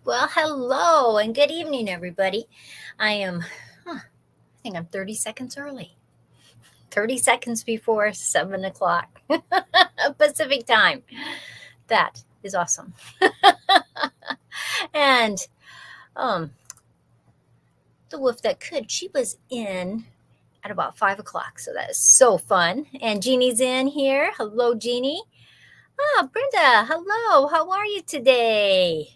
Well, hello and good evening, everybody. I think I'm 30 seconds early. 30 seconds before 7 o'clock Pacific time. That is awesome. And the wolf that could, she was in at about 5 o'clock. So that is so fun. And Jeannie's in here. Hello, Jeannie. Brenda, hello. How are you today?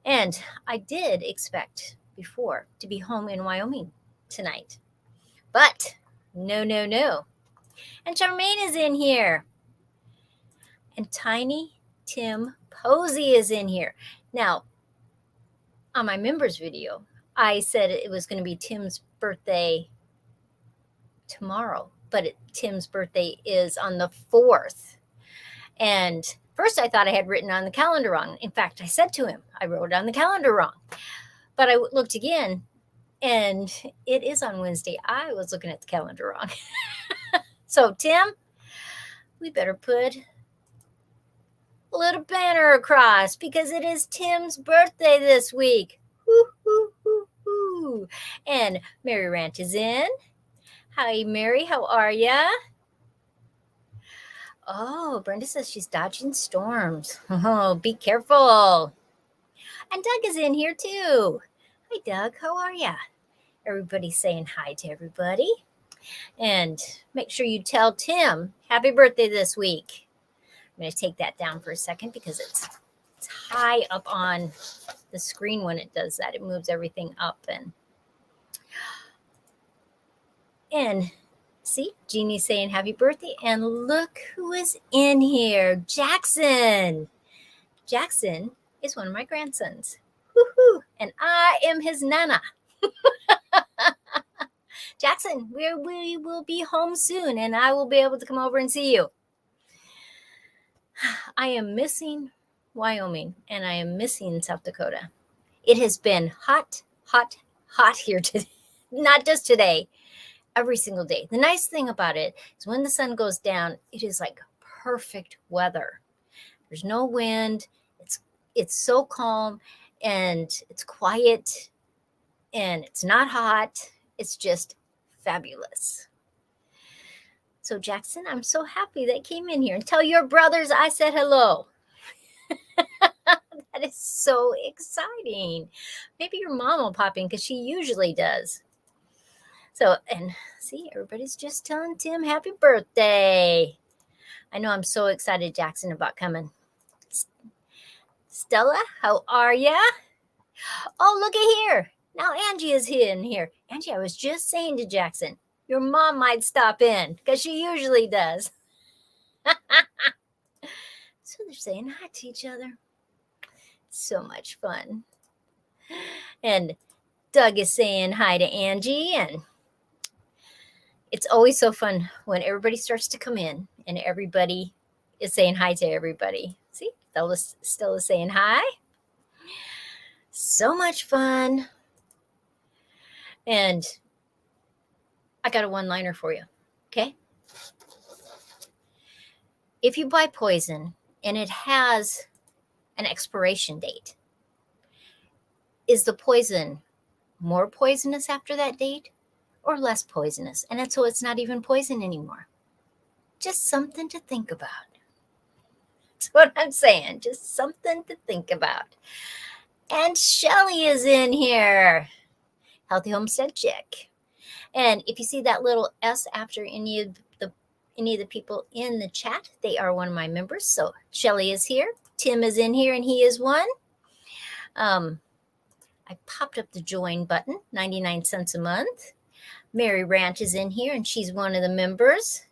And I did expect before to be home in Wyoming tonight. But no. And Charmaine is in here. And Tiny Tim Posey is in here. Now, on my members video, I said it was going to be Tim's birthday tomorrow, but Tim's birthday is on the 4th. And first I thought I had written on the calendar wrong. In fact, I said to him, I wrote on the calendar wrong. But I looked again, and it is on Wednesday. I was looking at the calendar wrong. So, Tim, we better put a little banner across because it is Tim's birthday this week. Woo. And Mary Ranch is in. Hi, Mary. How are ya? Oh, Brenda says she's dodging storms. Oh, be careful. And Doug is in here too. Hi, Doug. How are ya? Everybody's saying hi to everybody. And make sure you tell Tim happy birthday this week. I'm going to take that down for a second because it's high up on the screen when it does that. It moves everything up. And see, Jeannie's saying happy birthday. And look who is in here. Jackson. Jackson is one of my grandsons. Woohoo! And I am his nana. Jackson, we will be home soon, and I will be able to come over and see you. I am missing Wyoming, and I am missing South Dakota. It has been hot here today. Not just today, every single day. The nice thing about it is when the sun goes down, it is like perfect weather. There's no wind. It's so calm, and it's quiet, and it's not hot. It's just fabulous. So, Jackson, I'm so happy that came in here. And tell your brothers I said hello. That is so exciting. Maybe your mom will pop in because she usually does. So, and see, everybody's just telling Tim happy birthday. I know I'm so excited, Jackson, about coming. Stella, how are ya? Oh, look at here. Now Angie is in here. Angie, I was just saying to Jackson, your mom might stop in because she usually does. So they're saying hi to each other. So much fun. And Doug is saying hi to Angie. And it's always so fun when everybody starts to come in and everybody is saying hi to everybody. See, Stella's saying hi. So much fun. And I got a one-liner for you, okay? If you buy poison and it has an expiration date, is the poison more poisonous after that date or less poisonous? And so it's not even poison anymore. Just something to think about. That's what I'm saying. Just something to think about. And Shelly is in here. Healthy Homestead Chick. And if you see that little S after any of the people in the chat, they are one of my members. So Shelly is here. Tim is in here, and he is one. I popped up the join button, 99 cents a month. Mary Ranch is in here, and she's one of the members.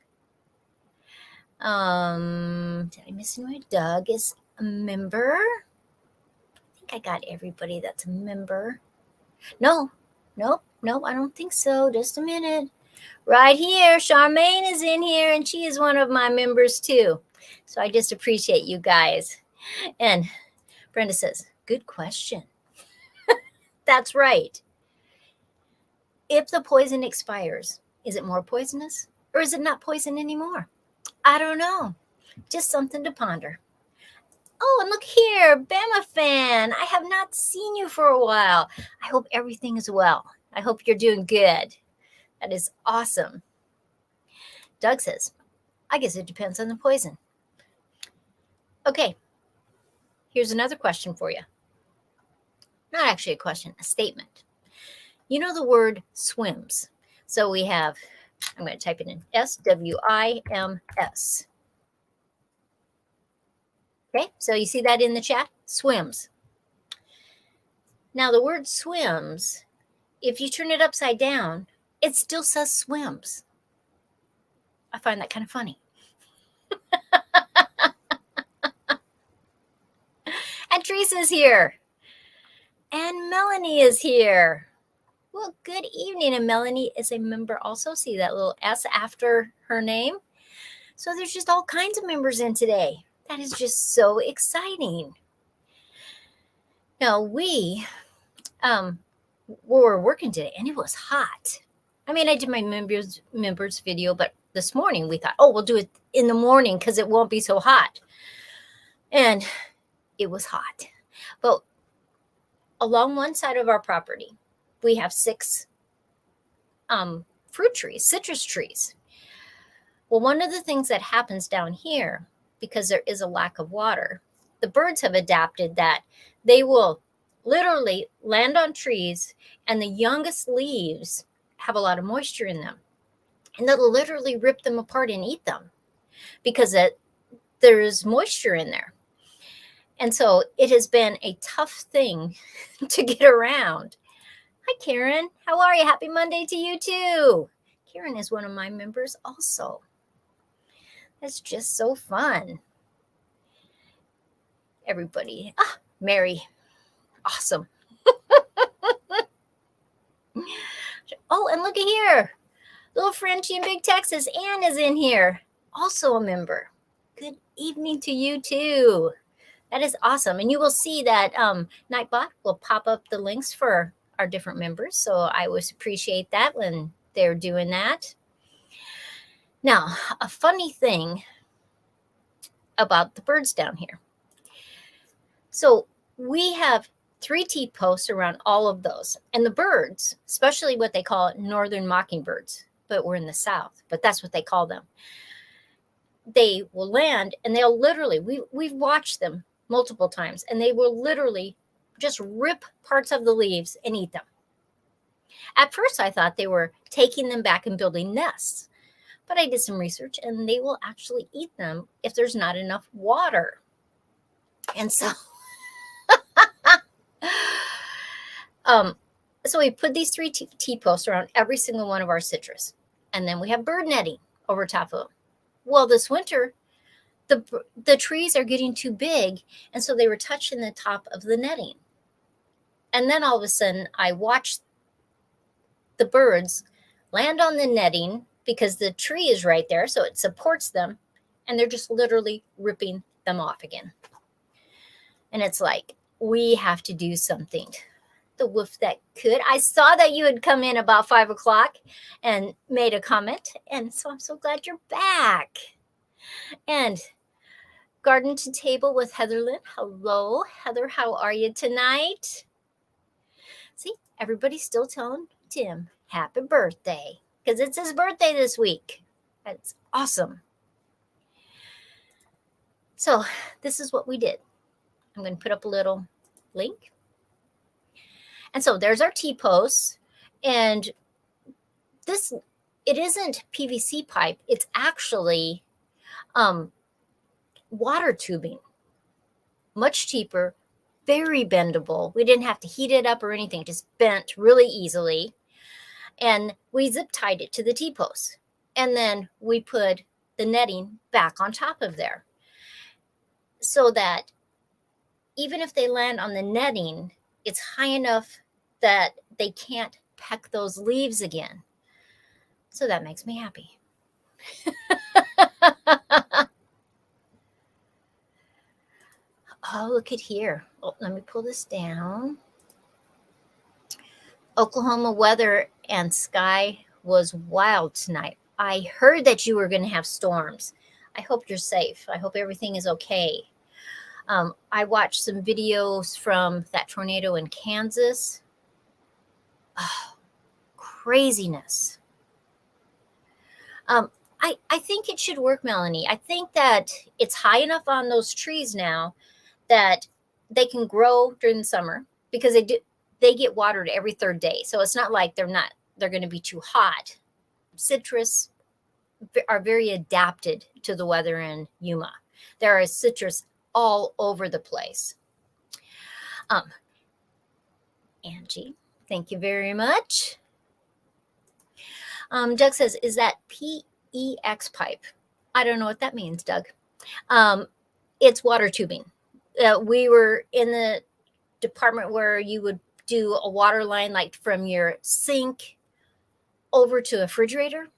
Did I miss anyone? Doug is a member. I think I got everybody that's a member. Nope, I don't think so. Just a minute. Right here, Charmaine is in here, and she is one of my members too. So I just appreciate you guys. And Brenda says, good question. That's right. If the poison expires, is it more poisonous or is it not poison anymore? I don't know. Just something to ponder. Oh, and look here. Bama fan. I have not seen you for a while. I hope everything is well. I hope you're doing good. That is awesome. Doug says, I guess it depends on the poison. Okay, here's another question for you. Not actually a question, a statement. You know the word swims. So we have, I'm going to type it in, SWIMS. Okay, so you see that in the chat? Swims. Now the word swims, if you turn it upside down, it still says swims. I find that kind of funny. And Teresa's here. And Melanie is here. Well, good evening. And Melanie is a member also. See that little S after her name? So there's just all kinds of members in today. That is just so exciting. Now we were working today and it was hot. I mean, I did my members video, but this morning we thought, oh, we'll do it in the morning because it won't be so hot. And it was hot. But along one side of our property, we have 6 fruit trees, citrus trees. Well, one of the things that happens down here, because there is a lack of water, the birds have adapted that they will literally land on trees and the youngest leaves have a lot of moisture in them. And they'll literally rip them apart and eat them because there's moisture in there. And so it has been a tough thing to get around. Hi, Karen. How are you? Happy Monday to you too. Karen is one of my members also. That's just so fun. Everybody. Mary. Awesome. Oh, and look at here. Little Frenchie in Big Texas. Ann is in here. Also a member. Good evening to you too. That is awesome. And you will see that Nightbot will pop up the links for our different members. So I always appreciate that when they're doing that. Now, a funny thing about the birds down here. So we have 3 T-posts around all of those. And the birds, especially what they call northern mockingbirds, but we're in the South, but that's what they call them. They will land and they'll literally, we've watched them multiple times, and they will literally just rip parts of the leaves and eat them. At first, I thought they were taking them back and building nests, but I did some research and they will actually eat them if there's not enough water. And so, so we put these 3 T-posts around every single one of our citrus, and then we have bird netting over top of them. Well, this winter, the trees are getting too big, and so they were touching the top of the netting. And then all of a sudden, I watched the birds land on the netting because the tree is right there, so it supports them, and they're just literally ripping them off again. And it's like, we have to do something. The wolf that could. I saw that you had come in about 5 o'clock and made a comment, and so I'm so glad you're back. And Garden to Table with Heather Lynn. Hello, Heather. How are you tonight? See, everybody's still telling Tim happy birthday because it's his birthday this week. That's awesome. So this is what we did. I'm going to put up a little link. And so there's our T-posts. And this, it isn't PVC pipe. It's actually water tubing. Much cheaper, very bendable. We didn't have to heat it up or anything. It just bent really easily. And we zip tied it to the T-posts. And then we put the netting back on top of there so that even if they land on the netting, it's high enough that they can't peck those leaves again. So that makes me happy. Oh, look at here. Oh, let me pull this down. Oklahoma weather and sky was wild tonight. I heard that you were going to have storms. I hope you're safe. I hope everything is okay. I watched some videos from that tornado in Kansas. Oh, craziness. I think it should work, Melanie. I think that it's high enough on those trees now that they can grow during the summer because they get watered every third day. So it's not like they're going to be too hot. Citrus are very adapted to the weather in Yuma. There is citrus all over the place. Angie, thank you very much. Doug says, is that PEX pipe? I don't know what that means, Doug. It's water tubing. We were in the department where you would do a water line like from your sink over to a refrigerator.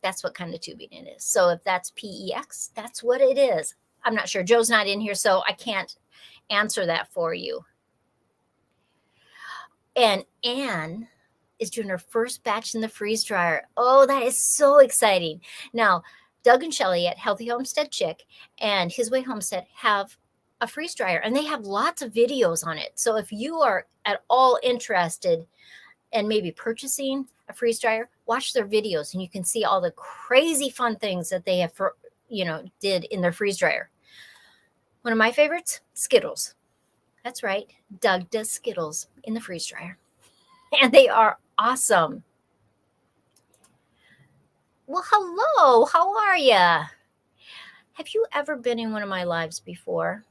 That's what kind of tubing it is. So if that's PEX, that's what it is. I'm not sure. Joe's not in here, so I can't answer that for you. And Anne is doing her first batch in the freeze dryer. Oh, that is so exciting. Now, Doug and Shelly at Healthy Homestead Chick and His Way Homestead have a freeze dryer, and they have lots of videos on it. So if you are at all interested in maybe purchasing a freeze dryer, watch their videos and you can see all the crazy fun things that they have did in their freeze dryer. One of my favorites, Skittles. That's right. Doug does Skittles in the freeze dryer. And they are awesome. Well, hello. How are you? Have you ever been in one of my lives before?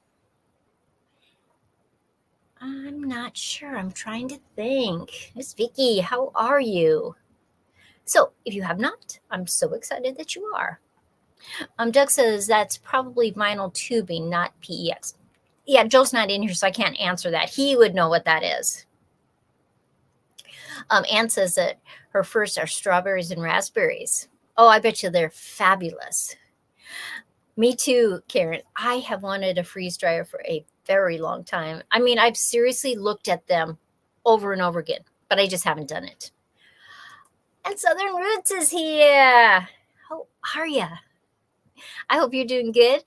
I'm not sure. I'm trying to think. Miss Vicky, how are you? So if you have not, I'm so excited that you are. Doug says that's probably vinyl tubing, not PEX. Yeah, Joe's not in here, so I can't answer that. He would know what that is. Anne says that her first are strawberries and raspberries. Oh, I bet you they're fabulous. Me too, Karen. I have wanted a freeze dryer for a very long time. I mean, I've seriously looked at them over and over again, but I just haven't done it. And Southern Roots is here. How are you? I hope you're doing good.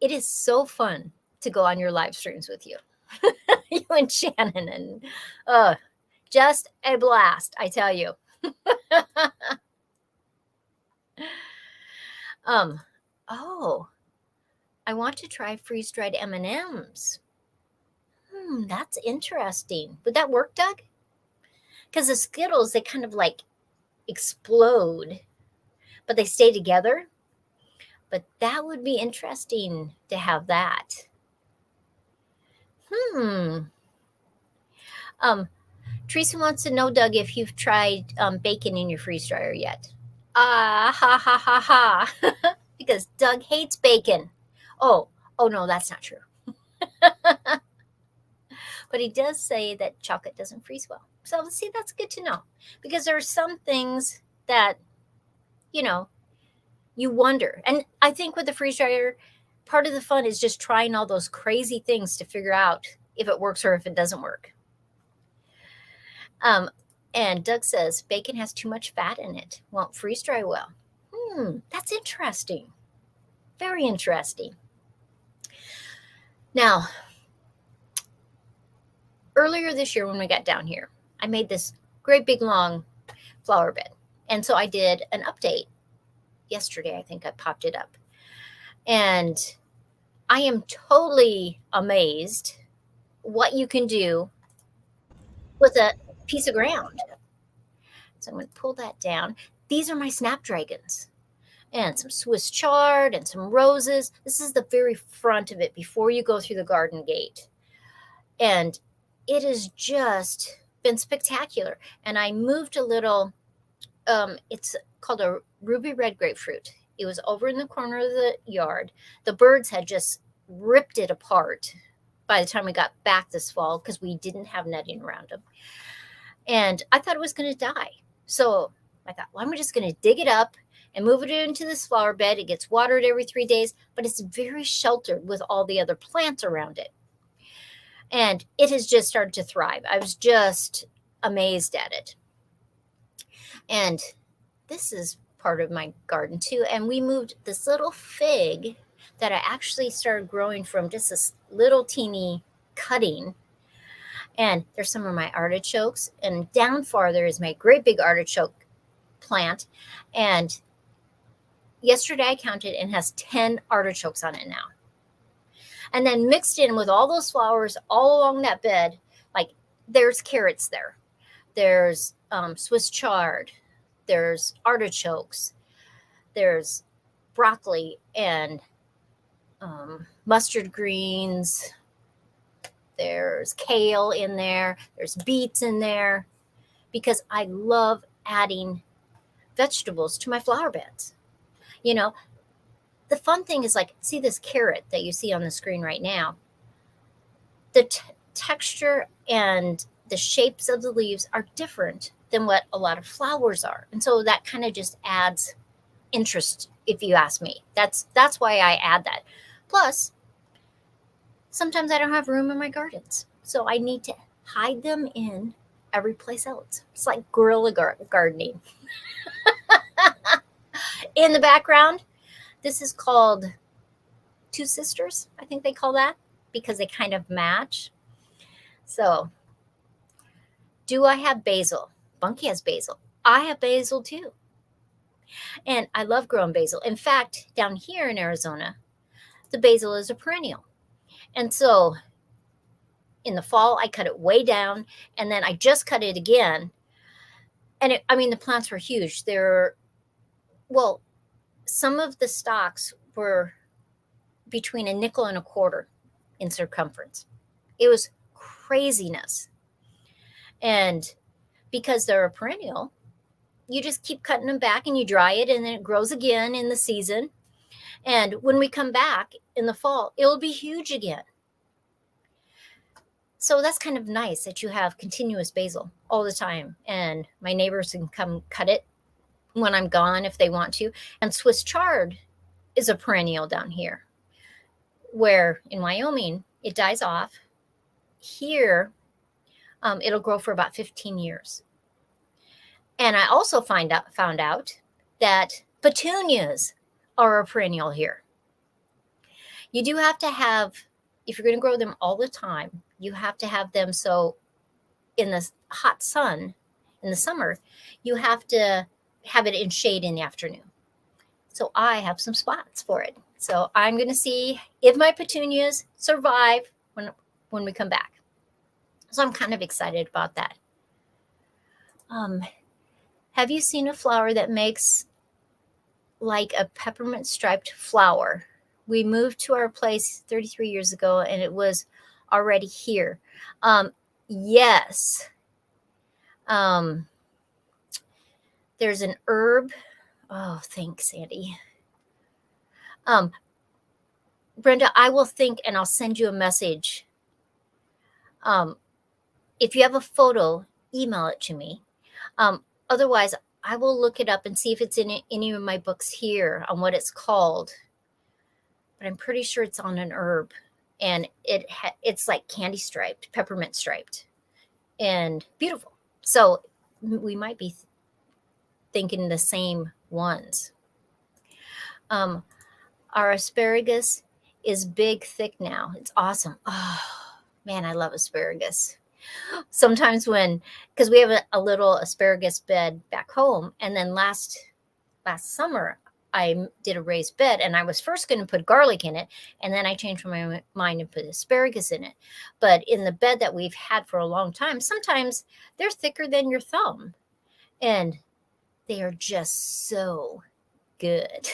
It is so fun to go on your live streams with you. You and Shannon, and just a blast, I tell you. Oh, I want to try freeze-dried M&Ms. That's interesting. Would that work, Doug? Because the Skittles, they kind of like explode, but they stay together. But that would be interesting to have that. Teresa wants to know, Doug, if you've tried bacon in your freeze dryer yet. Ha ha ha ha. Because Doug hates bacon. Oh no, that's not true. But he does say that chocolate doesn't freeze well. So see, that's good to know. Because there are some things that, you wonder. And I think with the freeze dryer, part of the fun is just trying all those crazy things to figure out if it works or if it doesn't work. And Doug says bacon has too much fat in it. Won't freeze dry well. That's interesting. Very interesting. Now, earlier this year when we got down here, I made this great big long flower bed. And so I did an update yesterday. I think I popped it up. And I am totally amazed what you can do with a piece of ground. So I'm going to pull that down. These are my snapdragons and some Swiss chard and some roses. This is the very front of it before you go through the garden gate. And it has just been spectacular. And I moved a little, it's called a ruby red grapefruit. It was over in the corner of the yard. The birds had just ripped it apart by the time we got back this fall because we didn't have netting around them. And I thought it was going to die. So I thought, well, I'm just going to dig it up and move it into this flower bed. It gets watered every 3 days, but it's very sheltered with all the other plants around it. And it has just started to thrive. I was just amazed at it. And this is part of my garden too. And we moved this little fig that I actually started growing from just this little teeny cutting. And there's some of my artichokes, and down farther is my great big artichoke plant. And yesterday I counted and has 10 artichokes on it now. And then mixed in with all those flowers all along that bed, like there's carrots there, there's Swiss chard, there's artichokes, there's broccoli and mustard greens, there's kale in there, there's beets in there, because I love adding vegetables to my flower beds. You know, the fun thing is, like, see this carrot that you see on the screen right now? The texture and the shapes of the leaves are different than what a lot of flowers are. And so that kind of just adds interest, if you ask me. That's why I add that. Plus, sometimes I don't have room in my gardens, so I need to hide them in every place else. It's like guerrilla gardening. In the background, this is called Two Sisters, I think they call that, because they kind of match. So, do I have basil? Bunky has basil. I have basil too. And I love growing basil. In fact, down here in Arizona, the basil is a perennial. And so in the fall, I cut it way down, and then I just cut it again. And the plants were huge. Some of the stalks were between a nickel and a quarter in circumference. It was craziness. And because they're a perennial, you just keep cutting them back and you dry it, and then it grows again in the season. And when we come back in the fall, it'll be huge again. So that's kind of nice that you have continuous basil all the time. And my neighbors can come cut it when I'm gone if they want to. And Swiss chard is a perennial down here, where in Wyoming it dies off. Here, it'll grow for about 15 years. And I also found out that petunias are a perennial here. You do have to have, if you're going to grow them all the time, you have to have them so in the hot sun in the summer, you have to have it in shade in the afternoon. So I have some spots for it. So I'm going to see if my petunias survive when we come back. So I'm kind of excited about that. Have you seen a flower that makes like a peppermint striped flower? We moved to our place 33 years ago, and it was already here. Yes. There's an herb. Oh, thanks, Sandy. Brenda, I will think and I'll send you a message. If you have a photo, email it to me. Otherwise, I will look it up and see if it's in any of my books here on what it's called. But I'm pretty sure it's on an herb, and it's like candy striped, peppermint striped, and beautiful. So we might be thinking the same ones. Our asparagus is big, thick now. It's awesome. Oh, man, I love asparagus. Sometimes because we have a little asparagus bed back home, and then last summer, I did a raised bed, and I was first going to put garlic in it, and then I changed my mind and put asparagus in it. But in the bed that we've had for a long time, sometimes they're thicker than your thumb, and they are just so good.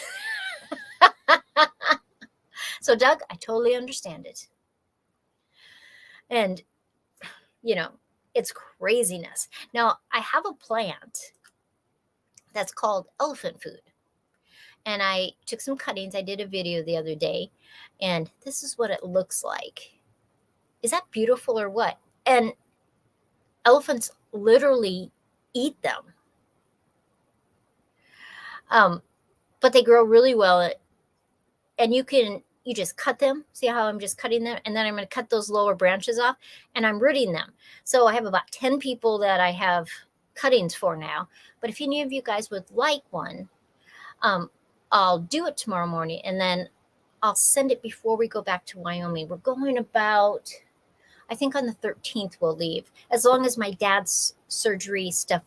So, Doug, I totally understand it. And, it's craziness. Now, I have a plant that's called elephant food. And I took some cuttings. I did a video the other day, and this is what it looks like. Is that beautiful or what? And elephants literally eat them. But they grow really well. And you just cut them. See how I'm just cutting them? And then I'm going to cut those lower branches off, and I'm rooting them. So I have about 10 people that I have cuttings for now. But if any of you guys would like one, I'll do it tomorrow morning, and then I'll send it before we go back to Wyoming. We're going about, I think on the 13th we'll leave, as long as my dad's surgery stuff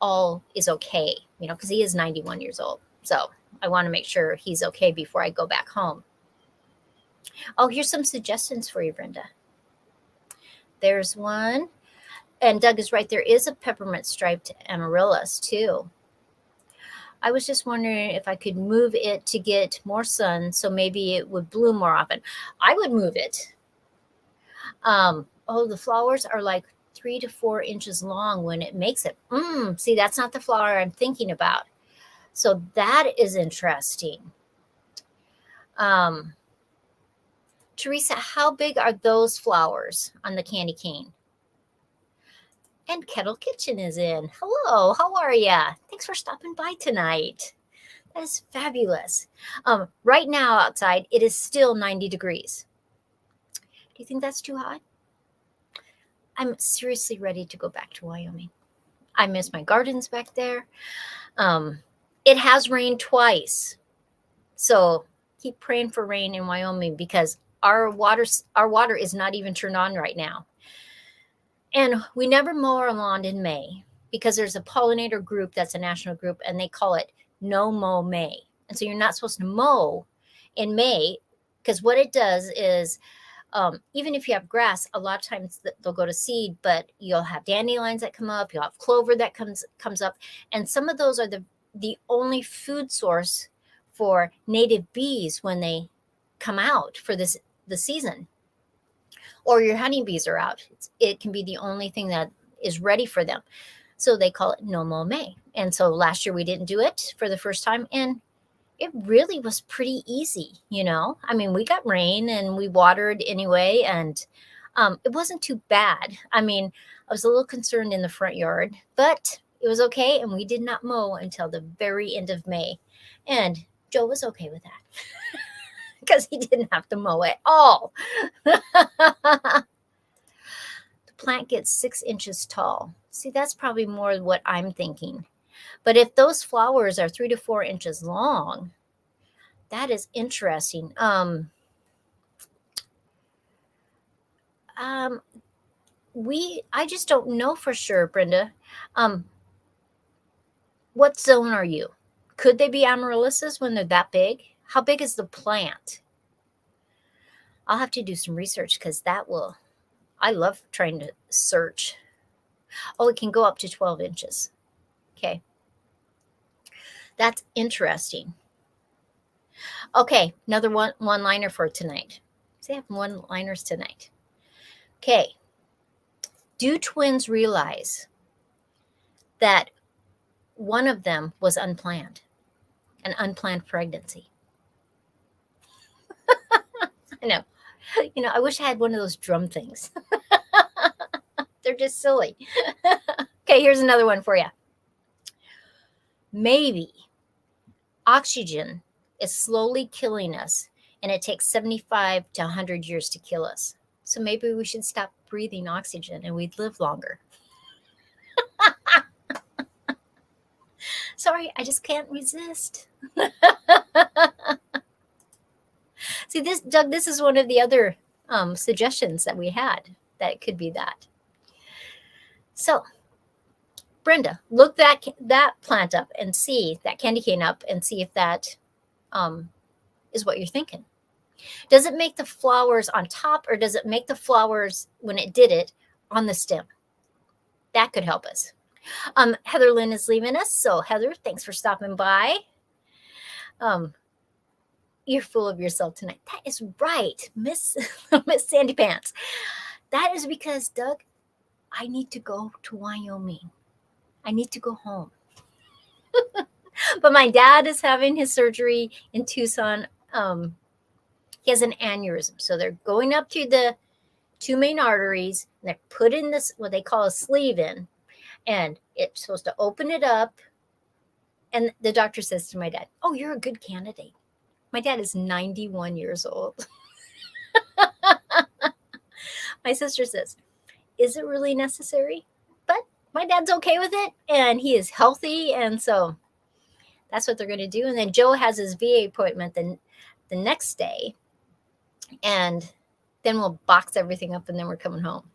all is okay, because he is 91 years old. So I want to make sure he's okay before I go back home. Oh, here's some suggestions for you, Brenda. There's one. And Doug is right. There is a peppermint striped amaryllis too. I was just wondering if I could move it to get more sun, so maybe it would bloom more often. I would move it. The flowers are like 3 to 4 inches long when it makes it. See, that's not the flower I'm thinking about. So that is interesting. Teresa, how big are those flowers on the candy cane? And Kettle Kitchen is in. Hello, how are ya? Thanks for stopping by tonight. That is fabulous. Right now outside, it is still 90 degrees. Do you think that's too hot? I'm seriously ready to go back to Wyoming. I miss my gardens back there. It has rained twice. So keep praying for rain in Wyoming because our water is not even turned on right now. And we never mow our lawn in May because there's a pollinator group that's a national group, and they call it No Mow May. And so you're not supposed to mow in May because what it does is even if you have grass, a lot of times they'll go to seed, but you'll have dandelions that come up, you'll have clover that comes up, and some of those are the only food source for native bees when they come out for the season. Or your honeybees are out. It can be the only thing that is ready for them. So they call it No Mow May. And so last year we didn't do it for the first time. And it really was pretty easy, I mean, we got rain and we watered anyway. And it wasn't too bad. I mean, I was a little concerned in the front yard, but it was okay. And we did not mow until the very end of May. And Joe was okay with that. Because he didn't have to mow at all. The plant gets 6 inches tall. See, that's probably more what I'm thinking. But if those flowers are 3 to 4 inches long, that is interesting. I just don't know for sure, Brenda. What zone are you? Could they be amaryllises when they're that big? How big is the plant? I'll have to do some research because I love trying to search. Oh, it can go up to 12 inches. Okay. That's interesting. Okay, another one-liner for tonight. See, I have one-liners tonight. Okay. Do twins realize that one of them was unplanned, an unplanned pregnancy? I know. I wish I had one of those drum things. They're just silly. Okay, here's another one for you. Maybe oxygen is slowly killing us, and it takes 75 to 100 years to kill us. So maybe we should stop breathing oxygen and we'd live longer. Sorry, I just can't resist. See, Doug, this is one of the other suggestions that we had, that it could be that. So, Brenda, look that plant up and see that candy cane up and see if that is what you're thinking. Does it make the flowers on top, or does it make the flowers when it did it on the stem? That could help us. Heather Lynn is leaving us. So Heather, thanks for stopping by. You're full of yourself tonight. That is right, Miss Sandy Pants. That is because, Doug, I need to go to Wyoming. I need to go home. But my dad is having his surgery in Tucson. He has an aneurysm. So they're going up to the 2 main arteries, and they're putting this, what they call a sleeve in, and it's supposed to open it up. And the doctor says to my dad, "Oh, you're a good candidate." My dad is 91 years old. My sister says, "Is it really necessary?" But my dad's okay with it, and he is healthy, and so that's what they're going to do. And then Joe has his VA appointment the the next day, and then we'll box everything up and then we're coming home.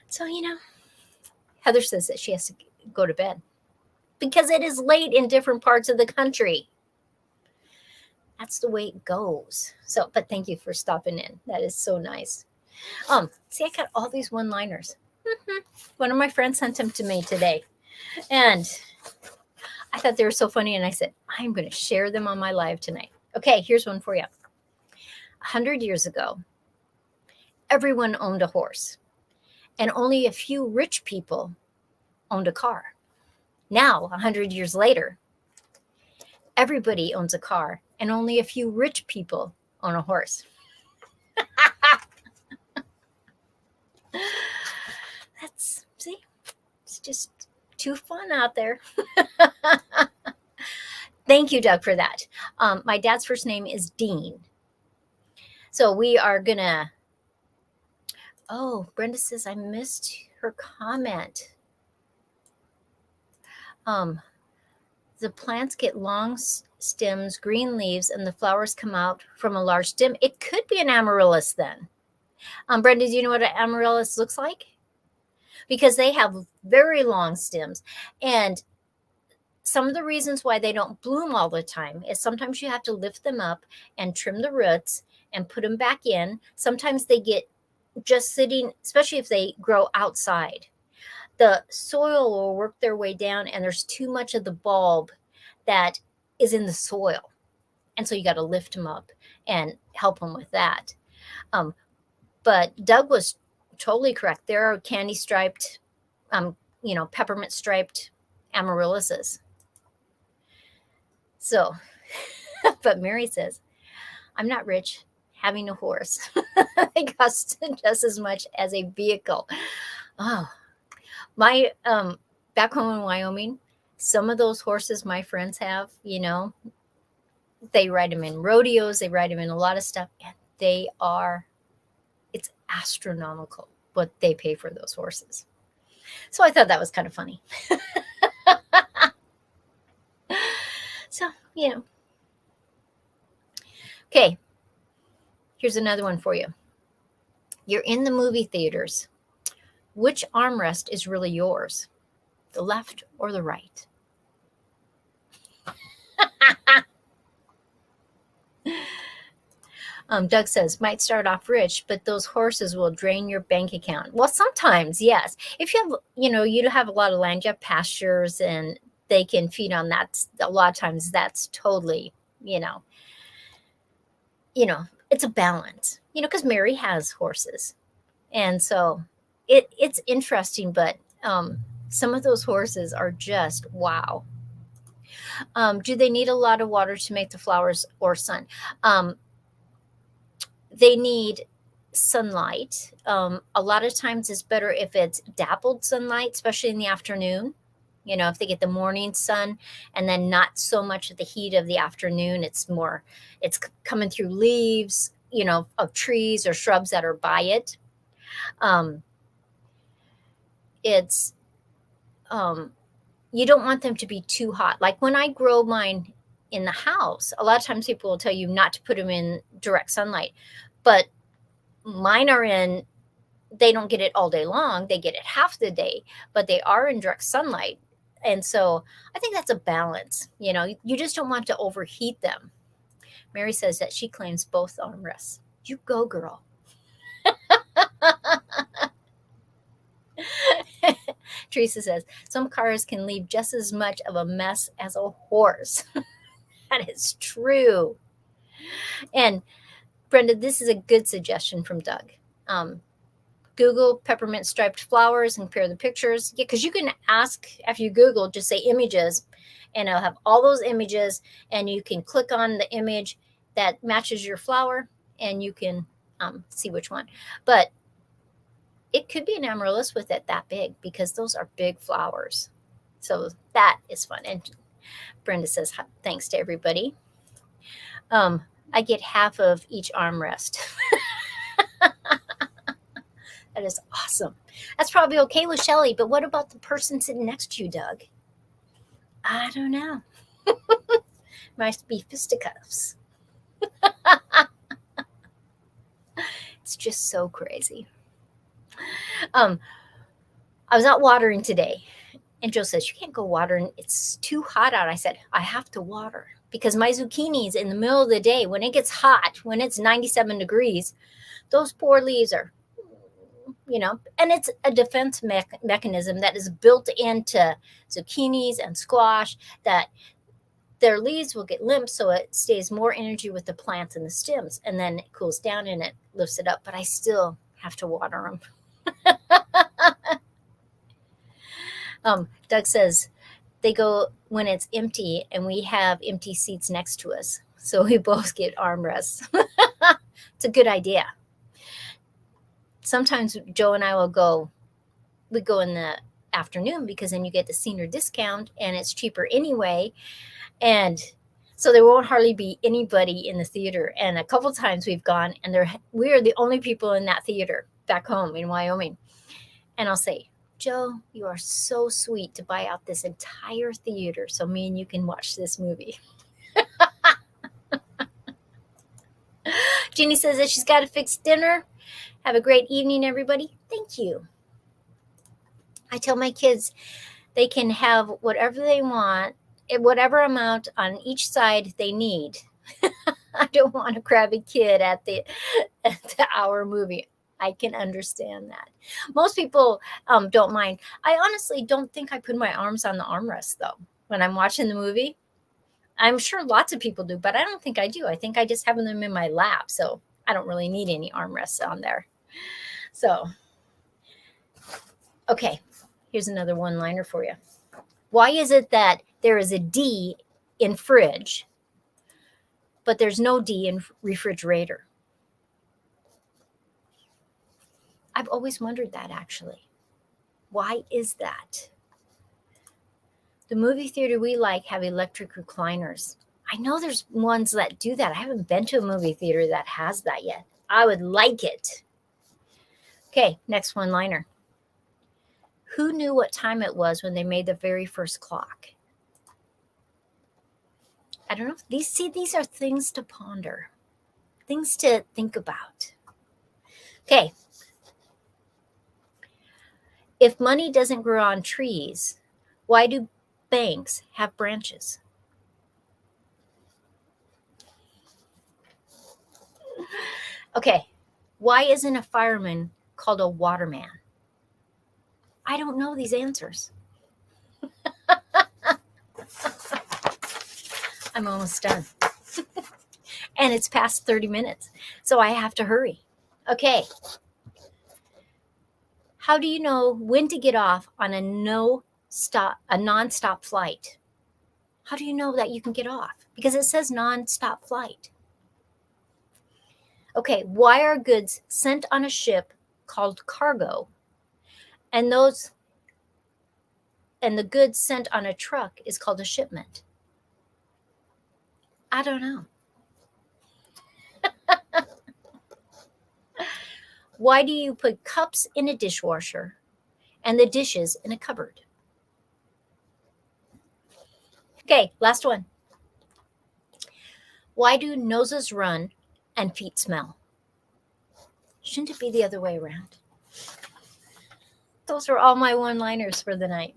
So, Heather says that she has to go to bed because it is late in different parts of the country. That's the way it goes. So, but thank you for stopping in. That is so nice. See, I got all these one-liners. One of my friends sent them to me today, and I thought they were so funny, and I said, I'm going to share them on my live tonight. Okay, here's one for you. 100 years ago, everyone owned a horse, and only a few rich people owned a car. Now, 100 years later, everybody owns a car, and only a few rich people own a horse. See, it's just too fun out there. Thank you, Doug, for that. My dad's first name is Dean. So we are going to, Brenda says I missed her comment. The plants get long stems, green leaves, and the flowers come out from a large stem. It could be an amaryllis then. Brenda, do you know what an amaryllis looks like? Because they have very long stems. And some of the reasons why they don't bloom all the time is sometimes you have to lift them up and trim the roots and put them back in. Sometimes they get just sitting, especially if they grow outside. The soil will work their way down, and there's too much of the bulb that is in the soil. And so you got to lift them up and help them with that. But Doug was totally correct. There are candy striped, peppermint striped amaryllises. So, but Mary says, I'm not rich. Having a horse. They cost just as much as a vehicle. Oh, my, back home in Wyoming, some of those horses my friends have, they ride them in rodeos. They ride them in a lot of stuff. And it's astronomical what they pay for those horses. So I thought that was kind of funny. So, Okay, here's another one for you. You're in the movie theaters. Which armrest is really yours? The left or the right? Doug says, might start off rich, but those horses will drain your bank account. Well, sometimes, yes. If you have, you have a lot of land, you have pastures, and they can feed on that. A lot of times that's totally, it's a balance, because Mary has horses. And so it's interesting, but some of those horses are just, wow. Do they need a lot of water to make the flowers or sun? They need sunlight. A lot of times it's better if it's dappled sunlight, especially in the afternoon. If they get the morning sun and then not so much of the heat of the afternoon, it's coming through leaves, of trees or shrubs that are by it. You don't want them to be too hot. Like when I grow mine in the house, a lot of times people will tell you not to put them in direct sunlight, but mine they don't get it all day long. They get it half the day, but they are in direct sunlight. And so I think that's a balance. You just don't want to overheat them. Mary says that she claims both armrests. You go, girl. Teresa says, some cars can leave just as much of a mess as a horse. That is true. And Brenda, this is a good suggestion from Doug. Google peppermint striped flowers and compare the pictures. Yeah, because you can ask, after you Google, just say images, and it'll have all those images, and you can click on the image that matches your flower, and you can see which one. But it could be an amaryllis with it that big, because those are big flowers. So that is fun. And Brenda says, thanks to everybody. I get half of each armrest. That is awesome. That's probably okay with Shelly, but what about the person sitting next to you, Doug? I don't know. Must be fisticuffs. It's just so crazy. I was out watering today, and Joe says, "You can't go watering. It's too hot out." I said, "I have to water because my zucchinis in the middle of the day, when it gets hot, when it's 97 degrees, those poor leaves are, and it's a defense mechanism that is built into zucchinis and squash, that their leaves will get limp so it stays more energy with the plants and the stems, and then it cools down and it lifts it up. But I still have to water them." Doug says they go when it's empty and we have empty seats next to us, so we both get armrests. It's a good idea. Sometimes Joe and I we go in the afternoon because then you get the senior discount and it's cheaper anyway. And so there won't hardly be anybody in the theater. And a couple times we've gone and we are the only people in that theater back home in Wyoming. And I'll say, "Joe, you are so sweet to buy out this entire theater so me and you can watch this movie." Jeannie says that she's got to fix dinner. Have a great evening, everybody. Thank you. I tell my kids they can have whatever they want, whatever amount on each side they need. I don't want a crabby kid at the hour movie. I can understand that. Most people don't mind. I honestly don't think I put my arms on the armrest, though, when I'm watching the movie. I'm sure lots of people do, but I don't think I do. I think I just have them in my lap, so I don't really need any armrests on there. So, okay, here's another one-liner for you. Why is it that there is a D in fridge, but there's no D in refrigerator? I've always wondered that, actually. Why is that? The movie theater we like have electric recliners. I know there's ones that do that. I haven't been to a movie theater that has that yet. I would like it. Okay, next one-liner. Who knew what time it was when they made the very first clock? I don't know. These are things to ponder, things to think about. Okay. If money doesn't grow on trees, why do banks have branches? Okay. Why isn't a fireman called a waterman? I don't know these answers. I'm almost done. And it's past 30 minutes, so I have to hurry. Okay. How do you know when to get off on a non-stop flight? How do you know that you can get off? Because it says non-stop flight. Okay, why are goods sent on a ship called cargo, and the goods sent on a truck is called a shipment? I don't know. Why do you put cups in a dishwasher and the dishes in a cupboard? Okay, last one. Why do noses run and feet smell? Shouldn't it be the other way around? Those are all my one-liners for the night.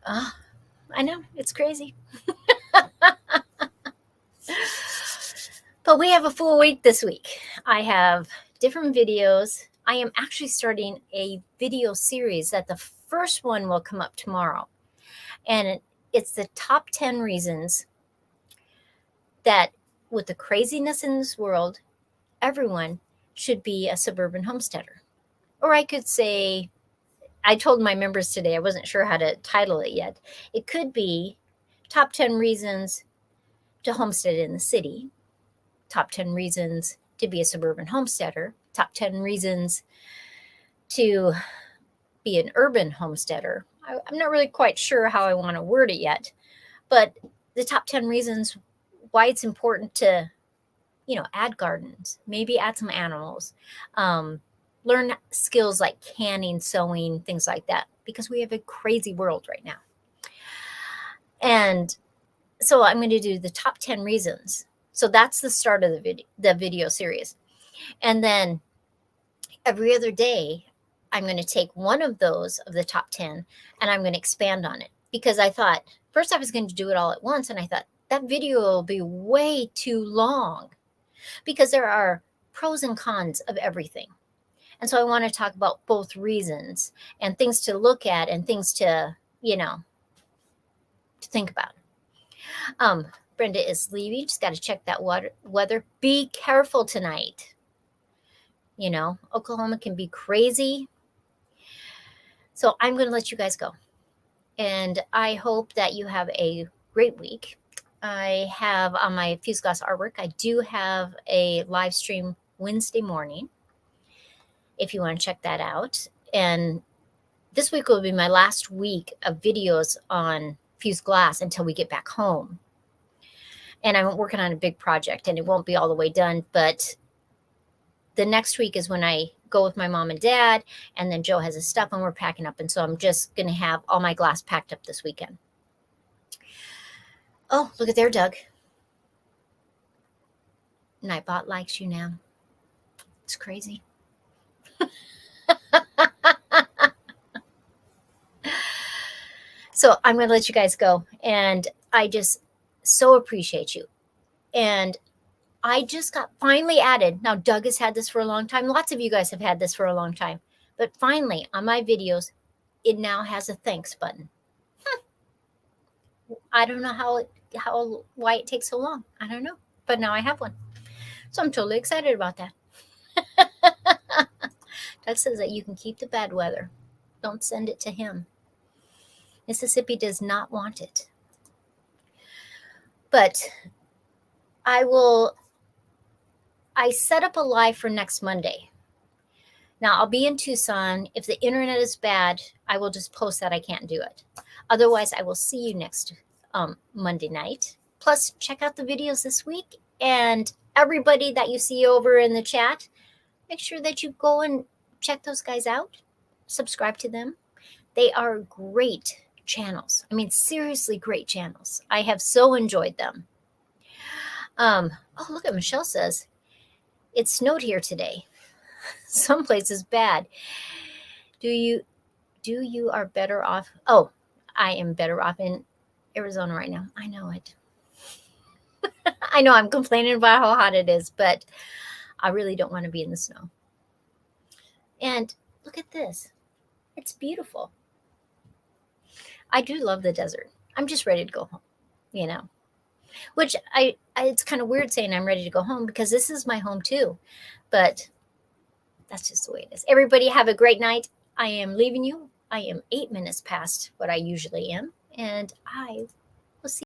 I know, it's crazy. But we have a full week this week. I have different videos. I am actually starting a video series that the first one will come up tomorrow. And it's the top 10 reasons that with the craziness in this world, everyone should be a suburban homesteader. Or I could say, I told my members today, I wasn't sure how to title it yet. It could be top 10 reasons to homestead in the city, top 10 reasons to be a suburban homesteader, top 10 reasons to be an urban homesteader. I'm not really quite sure how I want to word it yet, but the top 10 reasons why it's important to, add gardens, maybe add some animals, learn skills like canning, sewing, things like that, because we have a crazy world right now. And so I'm going to do the top 10 reasons. So that's the start of the video series. And then every other day, I'm going to take one of those of the top 10 and I'm going to expand on it, because I thought first I was going to do it all at once. And I thought that video will be way too long, because there are pros and cons of everything. And so I want to talk about both reasons and things to look at and things to, to think about. Brenda is leaving. Just got to check that weather. Be careful tonight. Oklahoma can be crazy. So I'm going to let you guys go. And I hope that you have a great week. I have on my fuse glass artwork, I do have a live stream Wednesday morning, if you want to check that out. And this week will be my last week of videos on fused glass until we get back home. And I'm working on a big project, and it won't be all the way done, but the next week is when I go with my mom and dad, and then Joe has his stuff and we're packing up. And so I'm just going to have all my glass packed up this weekend. Oh, look at there, Doug. Nightbot likes you now. It's crazy. So I'm going to let you guys go. And I just so appreciate you. And I just got finally added. Now, Doug has had this for a long time. Lots of you guys have had this for a long time. But finally, on my videos, it now has a thanks button. I don't know why it takes so long. I don't know. But now I have one. So I'm totally excited about that. Doug says that you can keep the bad weather. Don't send it to him. Mississippi does not want it. But I set up a live for next Monday. Now, I'll be in Tucson. If the internet is bad, I will just post that I can't do it. Otherwise, I will see you next Monday night. Plus, check out the videos this week. And everybody that you see over in the chat, make sure that you go and check those guys out. Subscribe to them. They are great channels. I mean, seriously great channels. I have so enjoyed them. Oh, look at Michelle says, it snowed here today. Some places bad. Do you are better off? Oh, I am better off in Arizona right now. I know it. I know I'm complaining about how hot it is, but I really don't want to be in the snow. And look at this. It's beautiful. I do love the desert. I'm just ready to go home, which it's kind of weird saying I'm ready to go home, because this is my home too, but that's just the way it is. Everybody have a great night. I am leaving you. I am 8 minutes past what I usually am, and I